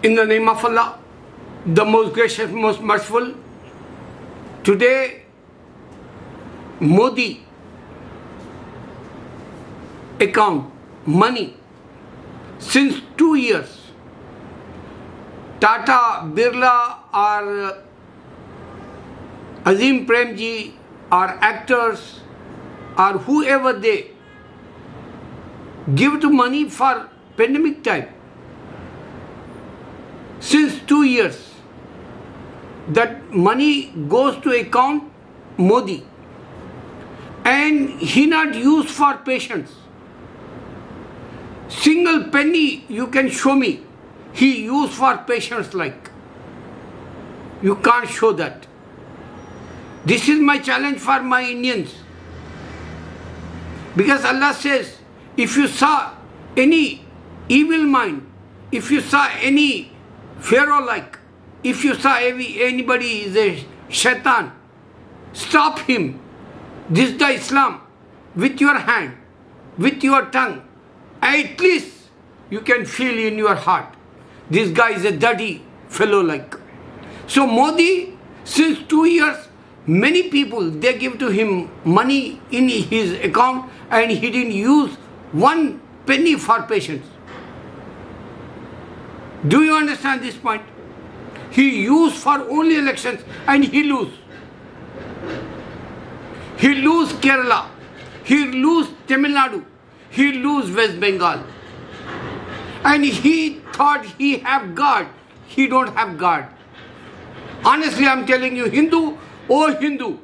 In the name of Allah, the most gracious, most merciful, today Modi account money since 2 years. Tata, Birla or Azim Premji or actors or whoever they give to money for pandemic time. Since 2 years, that money goes to account Modi and he not used for patients. Single penny you can show me he used for patients like. You can't show that. This is my challenge for my Indians. Because Allah says, if you saw any evil mind, if you saw any Pharaoh like, if you saw anybody is a shaitan, stop him. This is the Islam. With your hand, with your tongue, at least you can feel in your heart, this guy is a dirty fellow like. So Modi, since 2 years, many people, they give to him money in his account and he didn't use 1 penny for patients. Do you understand this point? He used for only elections and he lose. He lose Kerala, he lose Tamil Nadu, he lose West Bengal. And he thought he have God. He don't have God. Honestly, I'm telling you, Hindu, oh Hindu,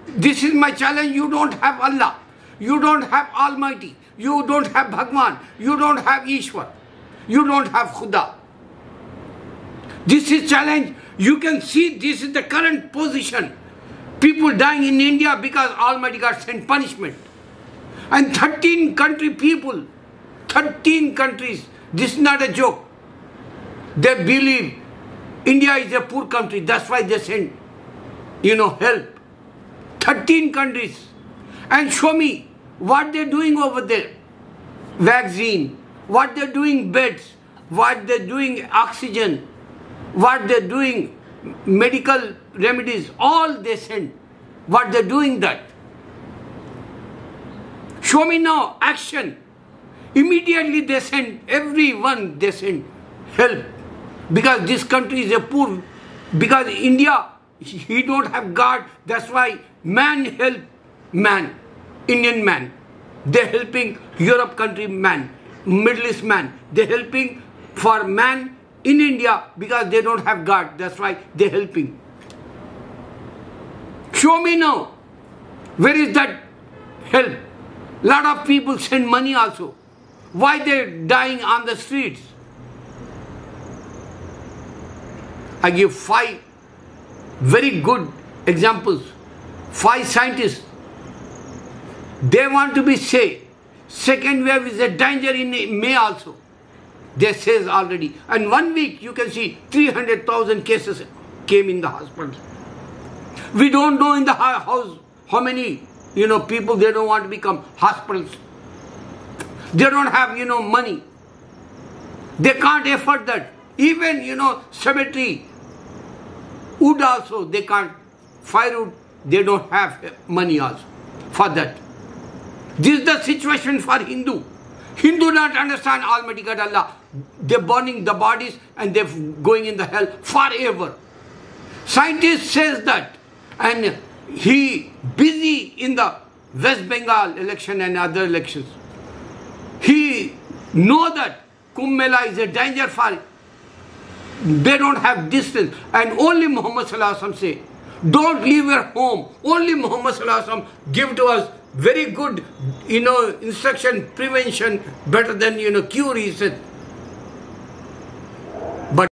this is my challenge. You don't have Allah. You don't have Almighty. You don't have Bhagwan. You don't have Ishwar. You don't have Khuda. This is challenge. You can see this is the current position. People dying in India because Almighty God sent punishment. And 13 country people, 13 countries, this is not a joke. They believe India is a poor country, that's why they send, help. 13 countries. And show me what they're doing over there. Vaccine, what they're doing beds, what they're doing oxygen, what they're doing medical remedies, all they send. What they're doing that. Show me now action. Immediately they send, everyone they send help. Because this country is a poor, because India, he don't have God, that's why man help man, Indian man. They're helping Europe country man, Middle East man. They're helping for man in India because they don't have God, that's why they're helping. Show me now, where is that help? Lot of people send money also. Why they're dying on the streets? I give 5 very good examples. 5 scientists. They want to be safe. Second wave is a danger in May also. They says already. And 1 week you can see 300,000 cases came in the hospital. We don't know in the house how many people they don't want to become hospitals. They don't have money. They can't afford that. Even cemetery, wood also they can't. Firewood they don't have money also for that. This is the situation for Hindu. Hindu not understand Almighty God Allah. They're burning the bodies and they're going in the hell forever. Scientist says that, and he busy in the West Bengal election and other elections. He know that Kumbh Mela is a danger for it. They don't have distance, and only Muhammad Sallallahu Alaihi Wasallam say, don't leave your home. Only Muhammad Sallallahu Alaihi Wasallam give to us very good instruction, prevention, better than cure, he said.